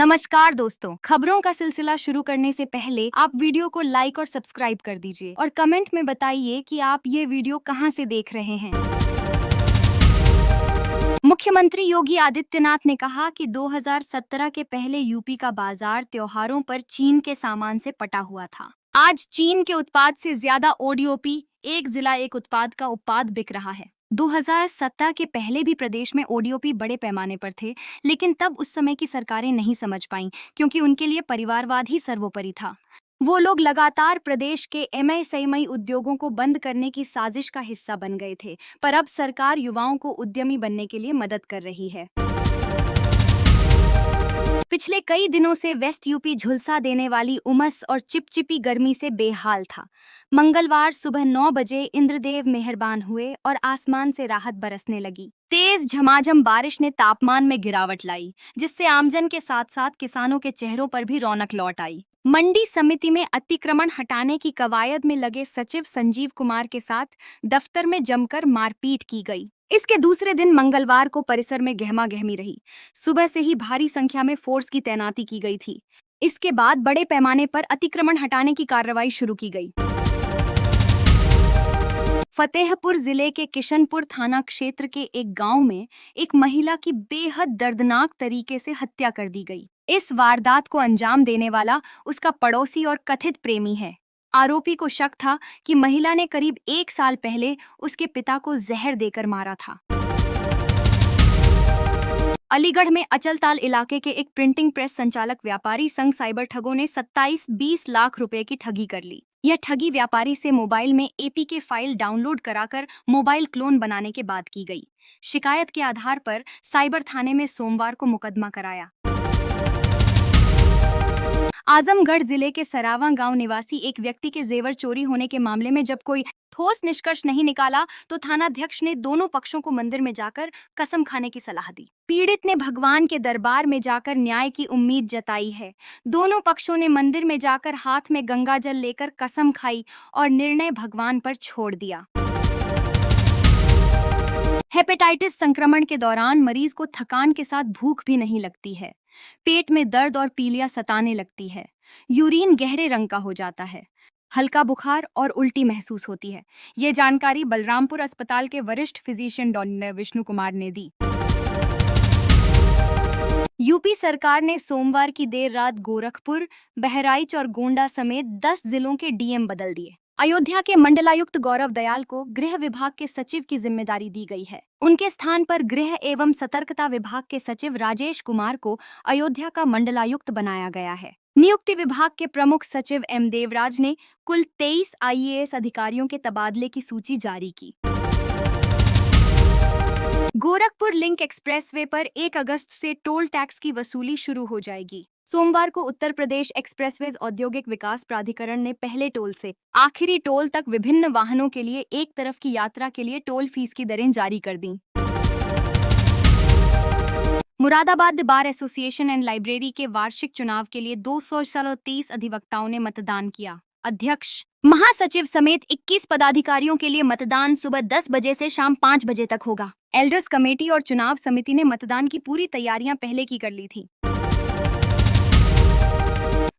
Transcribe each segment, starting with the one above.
नमस्कार दोस्तों, खबरों का सिलसिला शुरू करने से पहले आप वीडियो को लाइक और सब्सक्राइब कर दीजिए और कमेंट में बताइए कि आप ये वीडियो कहां से देख रहे हैं। मुख्यमंत्री योगी आदित्यनाथ ने कहा कि 2017 के पहले यूपी का बाजार त्योहारों पर चीन के सामान से पटा हुआ था। आज चीन के उत्पाद से ज्यादा ओडीओपी, एक जिला एक उत्पाद का उत्पाद बिक रहा है। 2017 के पहले भी प्रदेश में ओडीओपी बड़े पैमाने पर थे, लेकिन तब उस समय की सरकारें नहीं समझ पाईं क्योंकि उनके लिए परिवारवाद ही सर्वोपरि था। वो लोग लगातार प्रदेश के एमएसएमई उद्योगों को बंद करने की साजिश का हिस्सा बन गए थे, पर अब सरकार युवाओं को उद्यमी बनने के लिए मदद कर रही है। पिछले कई दिनों से वेस्ट यूपी झुलसा देने वाली उमस और चिपचिपी गर्मी से बेहाल था। मंगलवार सुबह 9 बजे इंद्रदेव मेहरबान हुए और आसमान से राहत बरसने लगी। तेज झमाझम बारिश ने तापमान में गिरावट लाई, जिससे आमजन के साथ साथ किसानों के चेहरों पर भी रौनक लौट आई। मंडी समिति में अतिक्रमण हटाने की कवायद में लगे सचिव संजीव कुमार के साथ दफ्तर में जमकर मारपीट की गई। इसके दूसरे दिन मंगलवार को परिसर में गहमागहमी रही। सुबह से ही भारी संख्या में फोर्स की तैनाती की गई थी। इसके बाद बड़े पैमाने पर अतिक्रमण हटाने की कार्रवाई शुरू की गई। फतेहपुर जिले के किशनपुर थाना क्षेत्र के एक गांव में एक महिला की बेहद दर्दनाक तरीके से हत्या कर दी गई। इस वारदात को अंजाम देने वाला उसका पड़ोसी और कथित प्रेमी है। आरोपी को शक था कि महिला ने करीब 1 साल पहले उसके पिता को जहर देकर मारा था। अलीगढ़ में अचलताल इलाके के एक प्रिंटिंग प्रेस संचालक व्यापारी संग साइबर ठगों ने 27-20 लाख रुपए की ठगी कर ली। यह ठगी व्यापारी से मोबाइल में एपीके फाइल डाउनलोड कराकर मोबाइल क्लोन बनाने के बाद की गई। शिकायत के आधार पर साइबर थाने में सोमवार को मुकदमा कराया। आजमगढ़ जिले के सरावा गांव निवासी एक व्यक्ति के जेवर चोरी होने के मामले में जब कोई ठोस निष्कर्ष नहीं निकाला तो थानाध्यक्ष ने दोनों पक्षों को मंदिर में जाकर कसम खाने की सलाह दी। पीड़ित ने भगवान के दरबार में जाकर न्याय की उम्मीद जताई है। दोनों पक्षों ने मंदिर में जाकर हाथ में गंगाजल लेकर कसम खाई और निर्णय भगवान पर छोड़ दिया। हेपेटाइटिस संक्रमण के दौरान मरीज को थकान के साथ भूख भी नहीं लगती है। पेट में दर्द और पीलिया सताने लगती है। यूरिन गहरे रंग का हो जाता है। हल्का बुखार और उल्टी महसूस होती है। ये जानकारी बलरामपुर अस्पताल के वरिष्ठ फिजिशियन डॉक्टर विष्णु कुमार ने दी। यूपी सरकार ने सोमवार की देर रात गोरखपुर, बहराइच और गोंडा समेत 10 जिलों के डीएम बदल दिए। अयोध्या के मंडलायुक्त गौरव दयाल को गृह विभाग के सचिव की जिम्मेदारी दी गई है। उनके स्थान पर गृह एवं सतर्कता विभाग के सचिव राजेश कुमार को अयोध्या का मंडलायुक्त बनाया गया है। नियुक्ति विभाग के प्रमुख सचिव एम देवराज ने कुल 23 आईएएस अधिकारियों के तबादले की सूची जारी की। गोरखपुर लिंक एक्सप्रेसवे पर 1 अगस्त से टोल टैक्स की वसूली शुरू हो जाएगी। सोमवार को उत्तर प्रदेश एक्सप्रेसवेज औद्योगिक विकास प्राधिकरण ने पहले टोल से आखिरी टोल तक विभिन्न वाहनों के लिए एक तरफ की यात्रा के लिए टोल फीस की दरें जारी कर दी। Moradabad bar association and library के वार्षिक चुनाव के लिए 230 अधिवक्ताओं ने मतदान किया। अध्यक्ष, महासचिव समेत 21 पदाधिकारियों के लिए मतदान सुबह 10 बजे से शाम 5 बजे तक होगा। एल्डर्स कमेटी और चुनाव समिति ने मतदान की पूरी तैयारियां पहले की कर ली थी।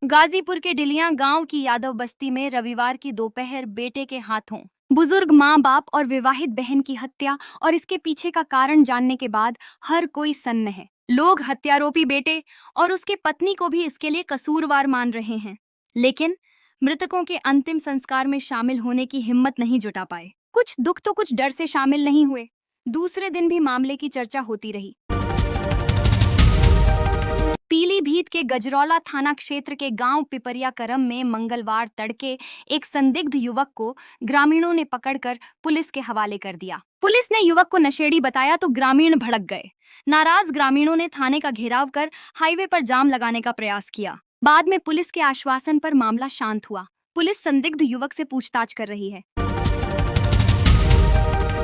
गाजीपुर के डिलियां गांव की यादव बस्ती में रविवार की दोपहर बेटे के हाथों बुजुर्ग मां बाप और विवाहित बहन की हत्या और इसके पीछे का कारण जानने के बाद हर कोई सन्न है। लोग हत्यारोपी बेटे और उसके पत्नी को भी इसके लिए कसूरवार मान रहे हैं, लेकिन मृतकों के अंतिम संस्कार में शामिल होने की हिम्मत नहीं जुटा पाए। कुछ दुख तो कुछ डर से शामिल नहीं हुए। दूसरे दिन भी मामले की चर्चा होती रही। पीलीभीत के गजरौला थाना क्षेत्र के गांव पिपरिया करम में मंगलवार तड़के एक संदिग्ध युवक को ग्रामीणों ने पकड़कर पुलिस के हवाले कर दिया। पुलिस ने युवक को नशेड़ी बताया तो ग्रामीण भड़क गए। नाराज ग्रामीणों ने थाने का घेराव कर हाईवे पर जाम लगाने का प्रयास किया। बाद में पुलिस के आश्वासन पर मामला शांत हुआ। पुलिस संदिग्ध युवक से पूछताछ कर रही है।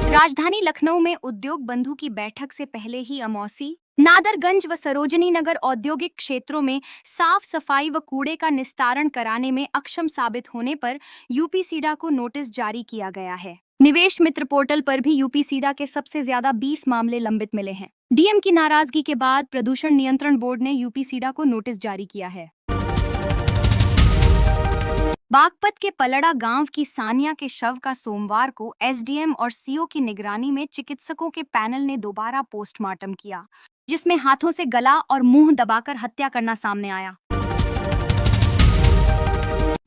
राजधानी लखनऊ में उद्योग बंधु की बैठक से पहले ही अमौसी, नादरगंज व सरोजनी नगर औद्योगिक क्षेत्रों में साफ सफाई व कूड़े का निस्तारण कराने में अक्षम साबित होने पर यूपीसीडा को नोटिस जारी किया गया है। निवेश मित्र पोर्टल पर भी यूपीसीडा के सबसे ज्यादा 20 मामले लंबित मिले हैं। डीएम की नाराजगी के बाद प्रदूषण नियंत्रण बोर्ड ने यूपी सीडा को नोटिस जारी किया है। बागपत के पलड़ा गांव की सानिया के शव का सोमवार को एसडीएम और सीओ की निगरानी में चिकित्सकों के पैनल ने दोबारा पोस्टमार्टम किया, जिसमें हाथों से गला और मुंह दबाकर हत्या करना सामने आया।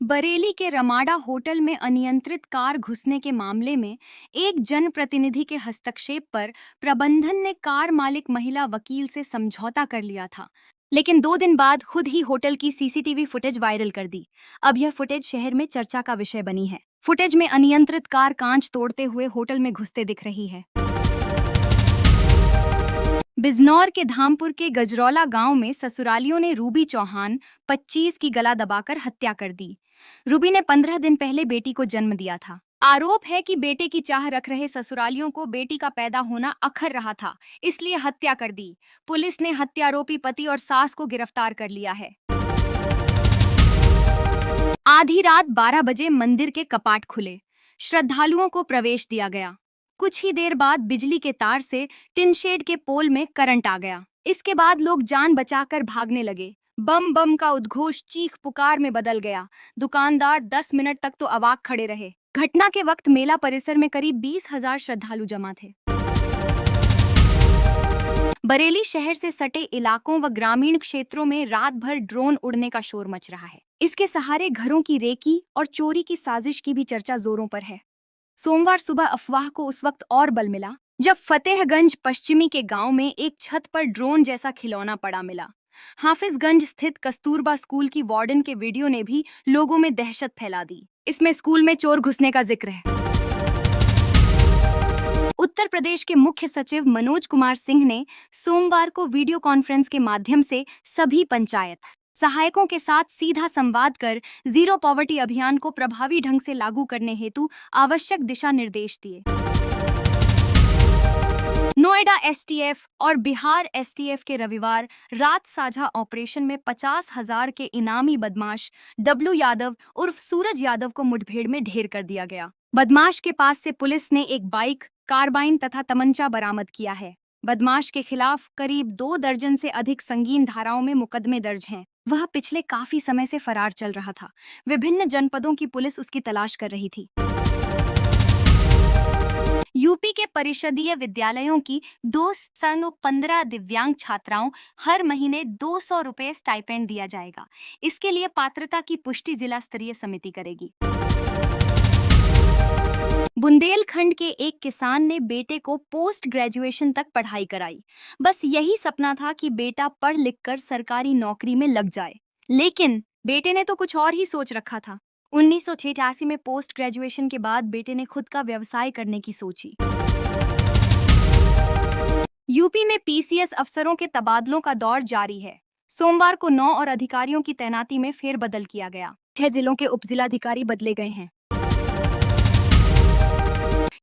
बरेली के रमाडा होटल में अनियंत्रित कार घुसने के मामले में एक जनप्रतिनिधि के हस्तक्षेप पर प्रबंधन ने कार मालिक महिला वकील से समझौता कर लिया था, लेकिन 2 दिन बाद खुद ही होटल की सीसीटीवी फुटेज वायरल कर दी। अब यह फुटेज शहर में चर्चा का विषय बनी है। फुटेज में अनियंत्रित कार कांच तोड़ते हुए होटल में घुसते दिख रही है। बिजनौर के धामपुर के गजरौला गांव में ससुरालियों ने रूबी चौहान 25 की गला दबाकर हत्या कर दी। रूबी ने 15 दिन पहले बेटी को जन्म दिया था। आरोप है कि बेटे की चाह रख रहे ससुरालियों को बेटी का पैदा होना अखर रहा था, इसलिए हत्या कर दी। पुलिस ने हत्यारोपी पति और सास को गिरफ्तार कर लिया है। आधी रात 12 बजे मंदिर के कपाट खुले, श्रद्धालुओं को प्रवेश दिया गया। कुछ ही देर बाद बिजली के तार से टिन शेड के पोल में करंट आ गया। इसके बाद लोग जान बचाकर भागने लगे। बम बम का उद्घोष चीख पुकार में बदल गया। दुकानदार 10 मिनट तक तो अवाक खड़े रहे। घटना के वक्त मेला परिसर में करीब 20,000 श्रद्धालु जमा थे। बरेली शहर से सटे इलाकों व ग्रामीण क्षेत्रों में रात भर ड्रोन उड़ने का शोर मच रहा है। इसके सहारे घरों की रेकी और चोरी की साजिश की भी चर्चा जोरों पर है। सोमवार सुबह अफवाह को उस वक्त और बल मिला जब फतेहगंज पश्चिमी के गांव में एक छत पर ड्रोन जैसा खिलौना पड़ा मिला। हाफिजगंज स्थित कस्तूरबा स्कूल की वार्डन के वीडियो ने भी लोगों में दहशत फैला दी। इसमें स्कूल में चोर घुसने का जिक्र है। उत्तर प्रदेश के मुख्य सचिव मनोज कुमार सिंह ने सोमवार को वीडियो कॉन्फ्रेंस के माध्यम से सभी पंचायत सहायकों के साथ सीधा संवाद कर जीरो पॉवर्टी अभियान को प्रभावी ढंग से लागू करने हेतु आवश्यक दिशा निर्देश दिए। नोएडा एसटीएफ और बिहार एसटीएफ के रविवार रात साझा ऑपरेशन में 50,000 के इनामी बदमाश डब्लू यादव उर्फ सूरज यादव को मुठभेड़ में ढेर कर दिया गया। बदमाश के पास से पुलिस ने एक बाइक, कार्बाइन तथा तमंचा बरामद किया है। बदमाश के खिलाफ करीब 2 दर्जन से अधिक संगीन धाराओं में मुकदमे दर्ज हैं। वह पिछले काफी समय से फरार चल रहा था। विभिन्न जनपदों की पुलिस उसकी तलाश कर रही थी। यूपी के परिषदीय विद्यालयों की 215 दिव्यांग छात्राओं हर महीने 200 रुपए स्टाइपेंड दिया जाएगा। इसके लिए पात्रता की पुष्टि जिला स्तरीय समिति करेगी। बुंदेलखंड के एक किसान ने बेटे को पोस्ट ग्रेजुएशन तक पढ़ाई कराई। बस यही सपना था कि बेटा पढ़ लिख कर सरकारी नौकरी में लग जाए, लेकिन बेटे ने तो कुछ और ही सोच रखा था। 1986 में पोस्ट ग्रेजुएशन के बाद बेटे ने खुद का व्यवसाय करने की सोची। यूपी में पीसीएस अफसरों के तबादलों का दौर जारी है। सोमवार को 9 और अधिकारियों की तैनाती में फेरबदल किया गया। 6 जिलों के उपजिलाधिकारी बदले गए हैं।